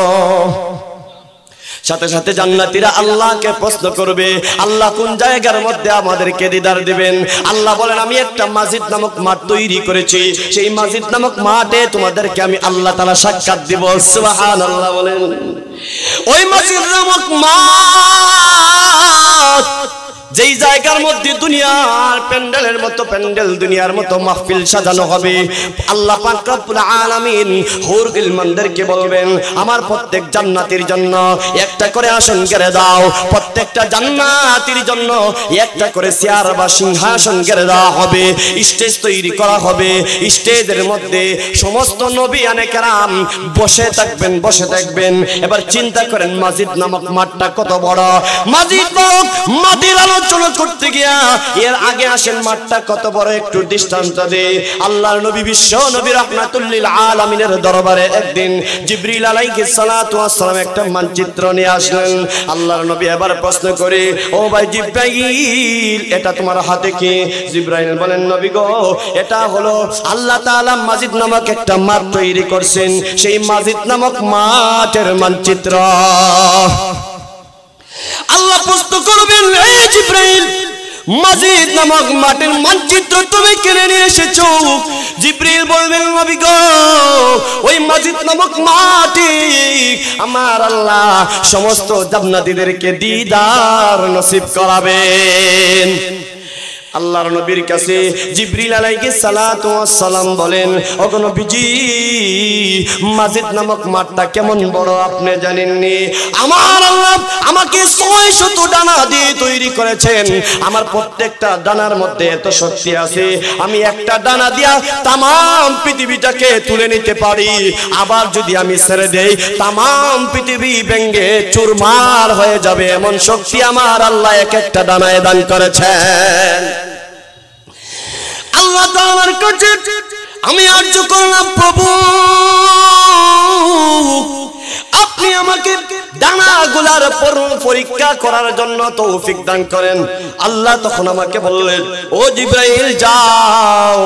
সাথে সাথে জান্নাতীরা আল্লাহকে প্রশ্ন করবে, আল্লাহ কোন জায়গার মধ্যে আমাদেরকে দিদার দিবেন? আল্লাহ বলেন, আমি একটা মসজিদ নামক মাঠ তৈরি করেছি, সেই মসজিদ নামক মাঠে তোমাদেরকে আমি আল্লাহ তাআলা সাক্ষাৎ দিব। সুবহানাল্লাহ বলেন। ওই মসজিদ নামক মাঠ যেই জায়গার মধ্যে দুনিয়ার প্যান্ডেলের মতো প্যান্ডেল, দুনিয়ার মতো মাহফিল সাজানো হবে, আল্লাহ পাক রব্বুল আলামিন হুর গিলমানদেরকে বলবেন, আমার প্রত্যেক জান্নাতীর জন্য একটা করে আসন গেড়ে দাও, প্রত্যেকটা জান্নাতীর জন্য একটা করে চেয়ার বা সিংহাসন গেড়ে দেওয়া হবে, স্টেজ তৈরি করা হবে, স্টেজের মধ্যে সমস্ত নবিয়ানে কেরাম বসে থাকবেন। এবার চিন্তা করেন মসজিদ নামক মাঠটা কত বড়। মসজিদ নামক মাটির আলোচনা করতে গিয়া এর আগে আসেন মাঠটা কত বড় একটু দৃষ্টান্ত দে। আল্লাহর নবী বিশ্ব নবী রাহমাতুল লিল আলামিনের দরবারে একদিন জিবরিল আলাইহিস সালাতু ওয়াস সালাম একটা মানচিত্র নিয়ে আসলেন। আল্লাহর নবী এবার প্রশ্ন করে, ও ভাই জিবরাইল, এটা তোমার হাতে কি? জিবরাইল বলেন, নবী গো, এটা হলো আল্লাহ তাআলা মসজিদ নামক একটা মাঠ তৈরি করছেন, সেই মসজিদ নামক মাঠের মানচিত্র। আল্লাহ প্রশ্ন করবেন, এই জিবরাইল, মসজিদ নামক মাঠের মানচিত্র তুমি কিনে নিয়ে এসেছো? জিবরিল বলবেন, নবী গো, ওই মসজিদ নামক মাঠে আমার আল্লাহ সমস্ত জান্নাতীদেরকে দিদার নসিব করাবেন। আল্লাহর নবীর কাছে জিবরিল আলাইহিস সালাতু ওয়াস সালাম বলেন, ওগো নবীজি, মসজিদ নামক মাঠটা কেমন বড় আপনি জানেননি? আমার আল্লাহ আমাকে 600 ডানা দিয়ে তৈরি করেছেন। আমার প্রত্যেকটা ডানার মধ্যে এত শক্তি আছে, আমি একটা ডানা দিয়া তাম পৃথিবীটাকে তুলে নিতে পারি। আবার যদি আমি ছেড়ে দেই, তাম পৃথিবী ভেঙে চুরমার হয়ে যাবে, এমন শক্তি আমার আল্লাহ এক একটা ডানায় দান করেছেন। আল্লাহ তাআলার কাছে আমি আরজ করলাম, প্রভু আপনি আমাকে ডানাগুলার পরীক্ষা করার জন্য তৌফিক দান করেন। আল্লাহ তখন আমাকে বললেন, ও জিবরাইল, যাও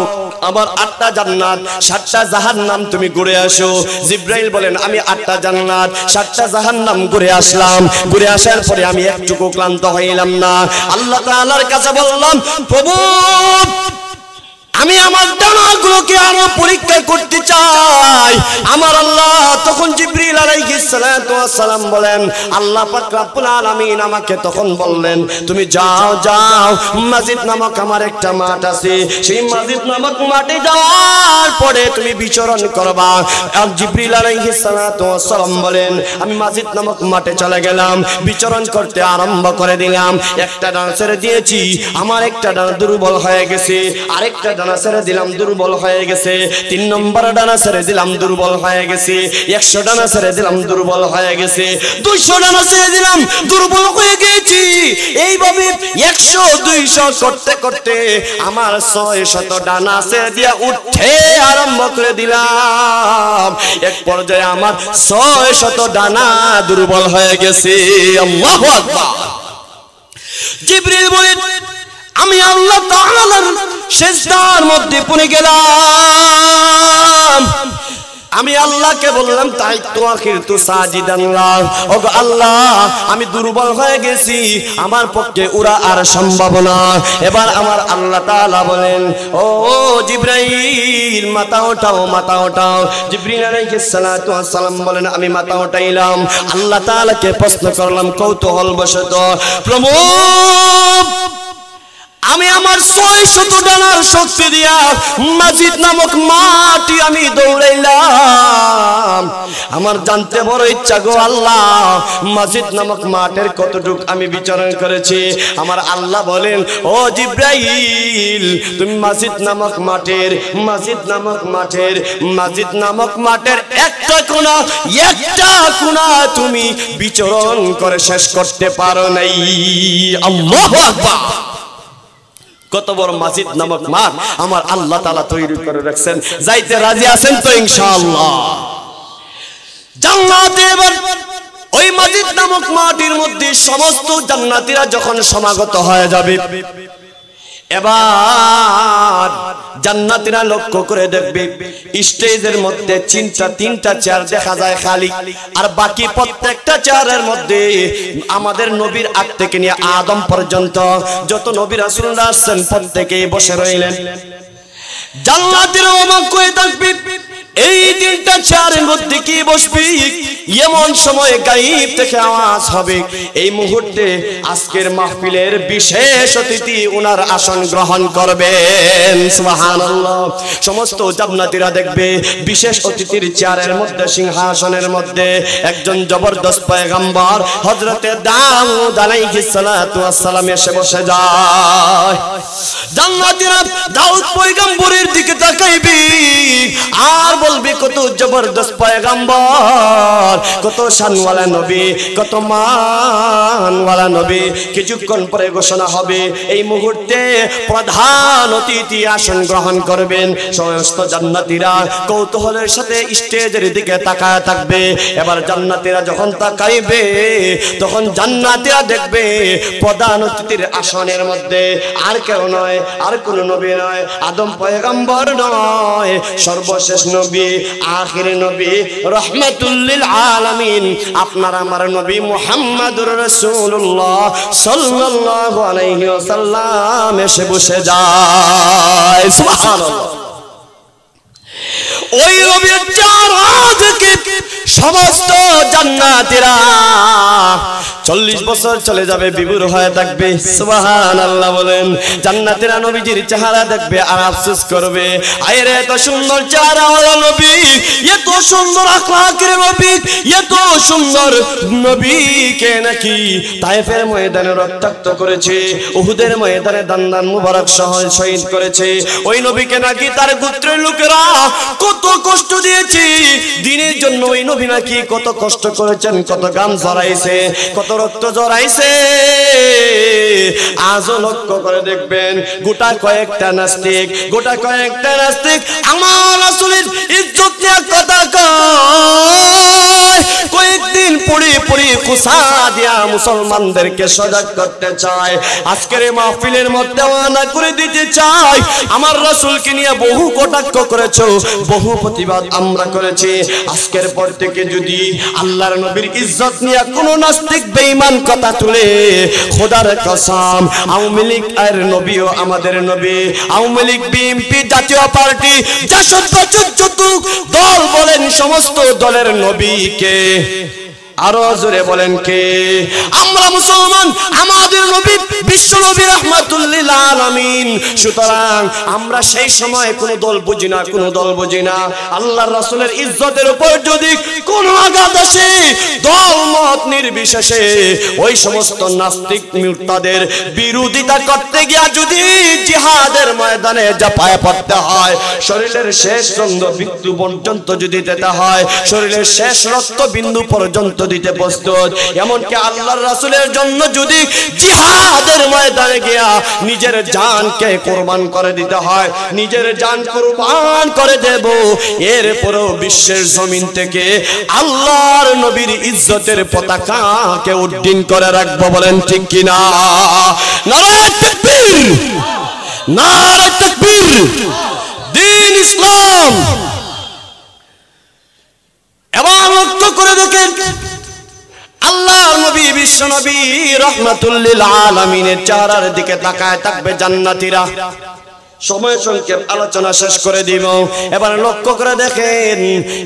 আমার 8টা জান্নাত 7টা জাহান্নাম তুমি ঘুরে আসো। জিবরাইল বলেন, আমি 8টা জান্নাত 7টা জাহান্নাম ঘুরে আসলাম। ঘুরে আসার পরে আমি একটুকু ক্লান্ত হইলাম না। আল্লাহ তাআলার কাছে বললাম, প্রভু আমি আমার ডানাগুলোকে আরো পরীক্ষা করতে চাই। আমার আল্লাহ তখন জিবরিল আলাইহিস সালাতু ওয়াস সালাম বলেন, আল্লাহ পাক রব্বুল আলামিন আমাকে তখন বললেন, তুমি যাও মসজিদ নামক আমার একটা মাঠ আছে, সেই মসজিদ নামক মাঠে যাওয়ার পরে তুমি বিচরণ করবা। আর জিবরিল আলাইহিস সালাতু ওয়াস সালাম বলেন, আমি মসজিদ নামক মাঠে চলে গেলাম, বিচরণ করতে আরম্ভ করে দিলাম। একটা ডানা ছেড়ে দিয়েছি, আমার একটা ডানা দুর্বল হয়ে গেছে, আরেকটা ডানা ছেড়ে দিলাম, দুর্বল হয়ে গেছে, 3 নম্বর ডানা ছেড়ে দিলাম, দুর্বল হয়ে গেছে, 100 ডানা ছেড়ে দিলাম, দুর্বল হয়ে গেছে, 200 ডানা ছেড়ে দিলাম, দুর্বল হয়ে গেছি। এইভাবে 100 200 করতে করতে আমার 600 ডানা ছেড়ে দিয়ে উঠতে আরম্ভ করে দিলাম। এক পর্যায়ে আমার 600 ডানা দুর্বল হয়ে গেছে। আল্লাহু আকবার। জিবরিল বলেন, আমি আল্লাহ তাআলার সিজদার মধ্যে পড়ে গেলাম। আমি আল্লাহকে বললাম, তাই তো আখির তো সাজিদান লাহ, ওগো আল্লাহ আমি দুর্বল হয়ে গেছি, আমার পক্ষে উড়া আর সম্ভব না। এবার আমার আল্লাহ তাআলা বলেন, ও জিবরাইল, মাথা ওঠাও। জিবরিল আলাইহিস সালাতু ওয়াস সালাম বলেন, আমি মাথা উঠাইলাম। আল্লাহ তাআলাকে প্রশ্ন করলাম কৌতূহল বশত, প্রভু আমি আমার 600 ডানার শক্তি দিয়া মসজিদ নামক মাটি আমি দৌড়াইলাম। আমার জানতে বড় ইচ্ছা গো আল্লাহ, মসজিদ নামক মাঠের কতটুক আমি বিচরণ করেছি। আমার আল্লাহ বলেন, ও জিবরাইল, তুমি মসজিদ নামক মাঠের একটা কোণা তুমি বিচরণ করে শেষ করতে পারো নাই। আল্লাহু আকবার। কত বড় মসজিদ নামক মাঠ আমার আল্লাহ তাআলা তৈরি করে রাখছেন। যাইতে রাজি আছেন তো ইনশাআল্লাহ? জান্নাতে এবার ওই মসজিদ নামক মাঠের মধ্যে সমস্ত জান্নাতীরা যখন সমাগত হয়ে যাবে, এবার জান্নাতীরা লক্ষ্য করে দেখবে স্টেজের মধ্যে তিনটা চেয়ার দেখা যায় খালি, আর বাকি প্রত্যেকটা চেয়ারের মধ্যে আমাদের নবীর আগ থেকে নিয়ে আদম পর্যন্ত যত নবী রাসূলরা আসছেন প্রত্যেকেই বসে রইলেন। জান্নাতীরা অবাক হয়ে থাকবে, এই তিনটা চেয়ারের মধ্যে কি বসবি? এমন সময় গায়েব থেকে আওয়াজ হবে, এই মুহূর্তে আজকের মাহফিলের বিশেষ অতিথি ওনার আসন গ্রহণ করবেন। সুবহানাল্লাহ। সমস্ত জান্নাতীরা দেখবে বিশেষ অতিথির চেয়ারের মধ্যে, সিংহাসনের মধ্যে একজন জবরদস্ত পয়গম্বর হযরতে দাউদ আলাইহিস সালাতু ওয়াস সালাম এসে বসে যায়। জান্নাতীরা দাউদ পয়গম্বরের দিকে তাকাইবে আর বলবে, কত জবরদস্ত পয়গম্বর, কত শানওয়ালা নবী, কত মানওয়ালা নবী। কিছুক্ষণ পরে ঘোষণা হবে, এই মুহূর্তে প্রধান অতিথি আসন গ্রহণ করবেন। সমস্ত জান্নাতীরা কৌতূহলের সাথে স্টেজের দিকে তাকায় থাকবে। এবার জান্নাতীরা যখন তাকাইবে তখন জান্নাতীরা দেখবে প্রধান অতিথির আসনের মধ্যে আর কেউ নয়, আর কোন নবী নয়, আদম পয়গম্বর নয়, সর্বশেষ নবী, আখির নবী, রাহমাতুল লিল আলামিন, আপনার আমার নবী মুহাম্মদুর রাসূলুল্লাহ সাল্লাল্লাহু আলাইহি ওয়াসাল্লাম এসে বসে যায়। সুবহানাল্লাহ। ওই নবীর চেহারা দেখে সমস্ত জান্নাতীরা 40 বছর চলে যাবে, বিভোর হয়ে থাকবে। সুবহানাল্লাহ বলেন। জান্নাতীরা নবীজির চেহারা দেখবে আর আফসোস করবে, আরে এত সুন্দর চেহারা ওয়ালা নবী, এত সুন্দর আখলাকের নবী, এত সুন্দর নবীকে নাকি তায়েফের ময়দানে রক্তাক্ত করেছে, উহুদের ময়দানে দান মুবারক সহ শহীদ করেছে। ওই নবীকে নাকি তার গোত্রের লোকেরা কত কষ্ট দিয়েছে দিনের জন্য। ওই নবী নাকি কত কষ্ট করেছেন, কত গাম ঝরাইছে, কত রক্ত ঝরাইছে। আজও লক্ষ্য করে দেখবেন গোটা কয়েকটা নাস্তিক আমার রাসূলের ইজ্জত নিয়ে কথা কয়, কয়েকদিন পড়ে কুসা দিয়া মুসলমানদেরকে সজাগ করতে চায়। আজকের এই মাহফিলের মধ্যে ওয়ানা করে দিতে চাই, আমার রাসূলকে নিয়ে বহু কটাক্ষ করেছো, বহু প্রতিবাদ আমরা করেছি। আজকের পর থেকে যদি আল্লাহর নবীর ইজ্জত নিয়ে কোনো নাস্তিক বেঈমান কথা তুলে, খোদার কসম আওয়ামী লীগ আর নবীও আমাদের নবী, আওয়ামী লীগ, বিএনপি, জাতীয় পার্টি, জাসদ যত দল বলেন সমস্ত দলের নবীকে আরো জোরে বলেন কে? আমরা মুসলমান, আমাদের নবী বিশ্ব নবী রাহমাতুল লিল আলামিন। সুতরাং আমরা সেই সময় কোনো দল বুঝি না, আল্লাহর রাসূলের ইজ্জতের উপর যদি কোনো আঘাত আসে, দল মত নির্বিশেষে ওই সমস্ত নাস্তিক মুরতাদের বিরোধিতা করতে গিয়া যদি জিহাদের ময়দানে ঝাঁপায় পড়তে হয়, শরীরের শেষ রক্ত বিন্দু পর্যন্ত যদি দিতে হয়, শরীরের শেষ রক্ত বিন্দু পর্যন্ত দিতে প্রস্তুত। এমনকি আল্লাহর রাসূলের জন্য যদি জিহাদের ময়দানে গিয়া নিজের জানকে কুরবান করে দিতে হয়, নিজের জান কুরবান করে দেব। এরপরও বিশ্বের জমিন থেকে আল্লাহর নবীর ইজ্জতের পতাকাকে উড্ডীন করে রাখবো। বলেন ঠিক কিনা? নারায়ে তাকবীর, নারায়ে তাকবীর। দ্বীন ইসলাম। এবার লক্ষ্য করে দেখেন, আল্লাহর নবী বিশ্ব নবী রাহমাতুল লিল আলামিনের চেহারার দিকে তাকায় থাকবে জান্নাতীরা। সময় সংক্ষেপ, আলোচনা শেষ করে দিব। এবার লক্ষ্য করে দেখেন,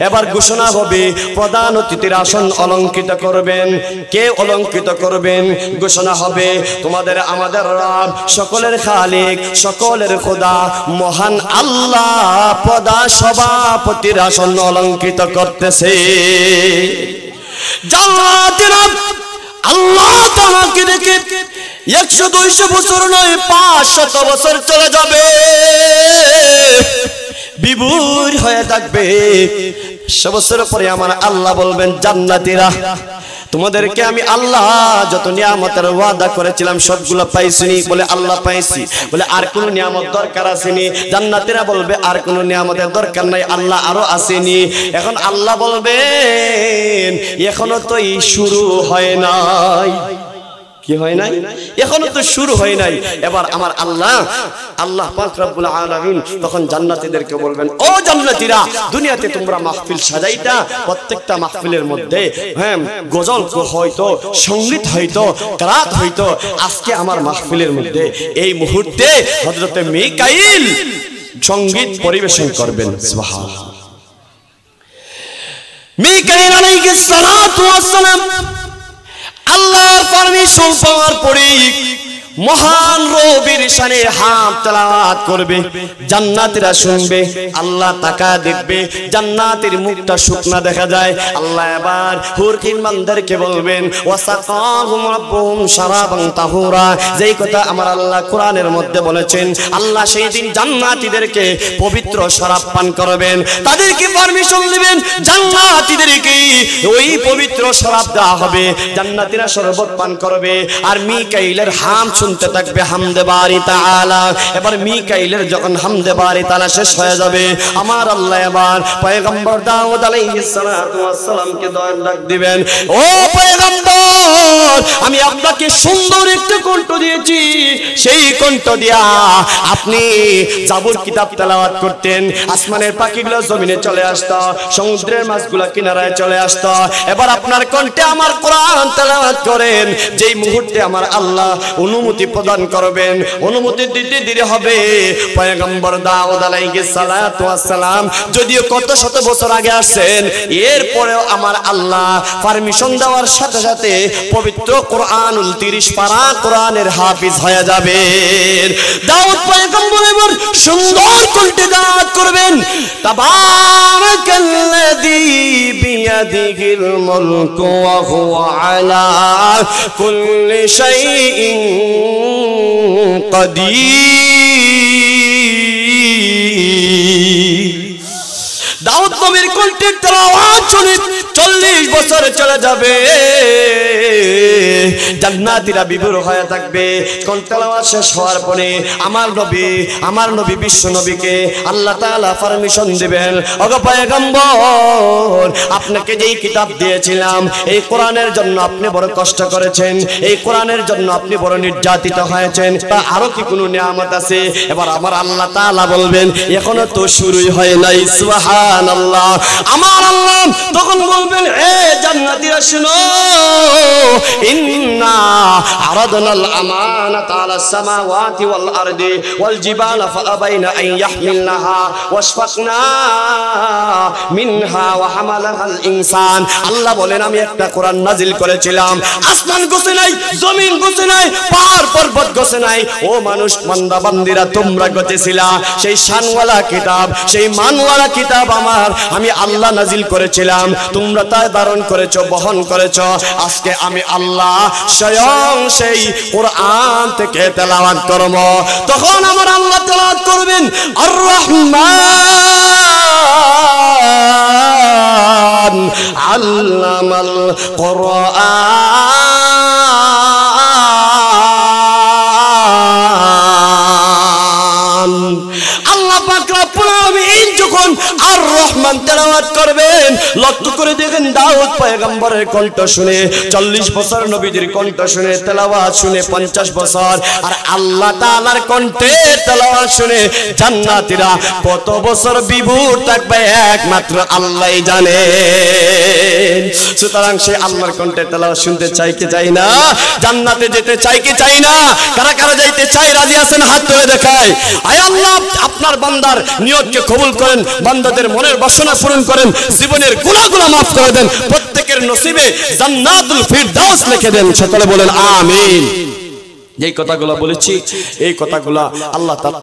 এবার ঘোষণা হবে প্রধান অতিথির আসন অলংকৃত করবেন। কে অলংকৃত করবেন? ঘোষণা হবে তোমাদের আমাদের রব, সকলের খালিক, সকলের খোদা মহান আল্লাহ প্রধান সভাপতির আসন অলংকৃত করতেছে। জান্নাতীরা আল্লাহ তাআলাকে দেখে 100-200 বছর নয় 500 বছর চলে যাবে, বিভোর হয়ে থাকবে। 100 বছর পরে আমার আল্লাহ বলবেন, জান্নাতীরা তোমাদেরকে আমি আল্লাহ যত নিয়ামতের ওয়াদা করেছিলাম সবগুলো পাইছিনি? বলে আল্লাহ পাইছি। বলে আর কোন নিয়ামত দরকার আসেনি? জান্নাতীরা বলবে আর কোন নিয়ামতের দরকার নাই, আল্লাহ আরো আসেনি। এখন আল্লাহ বলবেন এখনো তো শুরু হয় নাই। কি কি হয় নাই, এখনো তো শুরু হয় নাই। এবার আমার আল্লাহ পাক রব্বুল আলামিন তখন জান্নাতীদেরকে বলবেন, ও জান্নাতীরা, দুনিয়াতে তোমরা মাহফিল সাজাইতা, প্রত্যেকটা মাহফিলের মধ্যে গজল হয়তো, সংগীত হয়তো, কিরাত হয়তো, আজকে আমার মাহফিলের মধ্যে এই মুহূর্তে হযরত মিকাইল সংগীত পরিবেশন করবেন। সুবহানাল্লাহ। মিকাইল আলাইহিস সালাতু ওয়াস সালাম আল্লাহর পারমিশন পাওয়ার পরে মহান রবের শানে হামদ তেলাওয়াত করবে, জান্নাতীরা শুনবে, আল্লাহ তাকা দেখবে, জান্নাতের মুখটা শুকনা দেখা যায়। আল্লাহ এবার হুরকিন বান্দারকে বলবেন, ওয়াসাকাহুম রাব্বুহুম শারাবান তাহুরা, যেই কথা আমার আল্লাহ কোরআনের মধ্যে বলেছেন, আল্লাহ সেই দিন জান্নাতীদেরকে পবিত্র শরাব পান করবেন, তাদেরকে পারমিশন দিবেন, জান্নাতীদেরকে ওই পবিত্র শরাব দেওয়া হবে, জান্নাতীরা শরবত পান করবে, আর মিকাইলের হাম শুনতে থাকবে হামদে বারি তাআলা। এবার মিকাইলের যখন হামদে বারি তাআলা শেষ হয়ে যাবে, আমার আল্লাহ এবার পয়গম্বর দাউদ আলাইহিস সালাতু ওয়াস সালামকে ডাক দিবেন, ও পয়গম্বর, আমি আপনাকে সুন্দর একটা কণ্ঠ দিয়েছি, সেই কণ্ঠ দিয়া আপনি জাবুর কিতাব তেলাওয়াত করতেন, আসমানের পাখিগুলো জমিনে চলে আসতো, সমুদ্রের মাছগুলো কিনারায় চলে আসতো, এবার আপনার কণ্ঠে আমার কোরআন তেলাওয়াত করেন, যেই মুহূর্তে আমার আল্লাহ অনুমতি প্রদান করবেন, অনুমতি দিতে দেরি হবে। পয়গম্বর দাউদ আলাইহিস সালাতু ওয়াস সালাম যদিও কত শত বছর আগে আসছেন, এরপরেও আমার আল্লাহ পারমিশন দেওয়ার সাথে সাথে পবিত্র কোরআনুল 30 পারা কোরআনের হাফিজ হয়ে যাবেন। দাউদ পয়গম্বর এবার সুন্দর কণ্ঠে দাওয়াত করবেন, তাবারাকাল্লাযী বিয়াদিহিল মুলকু ওয়া হুয়া আলা কুল্লি শাইইন কাদির। দাউদ নবীর কণ্ঠের তেলাওয়াত শুনে 40 বছর চলে যাবে, জান্নাতীরা বিভোর হয়ে থাকবে। কণ্ঠ তেলাওয়াত শেষ হওয়ার পরে আমার নবী বিশ্ব নবীকে আল্লাহ তাআলা পারমিশন দিবেন, ওগো পয়গম্বর, আপনাকে যেই কিতাব দিয়েছিলাম, এই কোরআনের জন্য আপনি বড় কষ্ট করেছেন, এই কোরআনের জন্য আপনি বড় নির্যাতিত হয়েছেন, তা আরো কি কোনো নিয়ামত আছে? এবার আমার আল্লাহ তাআলা বলবেন, এখনো তো শুরুই হয় নাই। সুবহানাল্লাহ। আমার আল্লাহ তখন বলবেন, এ জান্নাতীরা শুনো, ইন্না আরাদনাল আমানাতা আলাস সামাওয়াতি ওয়াল আরদি ওয়াল জিবালা ফাআবাইনা আন ইয়াহমিলনাহা ওয়াশফাকনা মিনহা ওয়া হামালাহাল ইনসান। আল্লাহ বলেন, আমি একটা কোরআন নাজিল করেছিলাম, আসমান গোছে নাই, জমিন গোছে নাই, পাহাড় পর্বত গোছে নাই, ও মানুষ বান্দা বান্দিরা তোমরা গোছেছিলা, সেই শানওয়ালা কিতাব, সেই মানওয়ালা কিতাব আমি আল্লাহ নাজিল করেছিলাম, তোমরা তা ধারণ করেছো, বহন করেছো। আজকে আমি আল্লাহ স্বয়ং সেই কোরআন থেকে তেলাওয়াত করব। তখন আমার আল্লাহ তেলাওয়াত করবেন, আর রহমান আল্লামাল কোরআন। আল্লাহ পাক রব্বুল আলামিন যখন আর রহমান তেলাওয়াত করবেন, লক্ষ্য করে দেখেন দাউদ পয়গম্বরের কণ্ঠ শুনে 40 বছর, নবীজির কণ্ঠ শুনে তেলাওয়াত শুনে 50 বছর, আর আল্লাহ তাআলার কণ্ঠে তেলাওয়াত শুনে জান্নাতীরা কত বছর বিভোর থাকবে একমাত্র আল্লাহই জানেন। সুতরাং সেই আল্লাহর কণ্ঠে তেলাওয়াত শুনতে চাই কি চাই না? জান্নাতে যেতে চাই কি চাই না? কারা কারা যাইতে চাই, রাজি আছেন? হাত তুলে দেখায়। আয় আল্লাহ, আপনার বান্দার নিয়তকে কবুল করেন, বান্দাদের মনের বাসনা পূরণ করেন, জীবনের গুনাহগুলো মাফ করে দেন, প্রত্যেকের নসিবে জান্নাতুল ফিরদাউস লিখে দেন। সকলে বলেন আমিন। যেই কথাগুলো বলেছি, এই কথাগুলো আল্লাহ তাআলা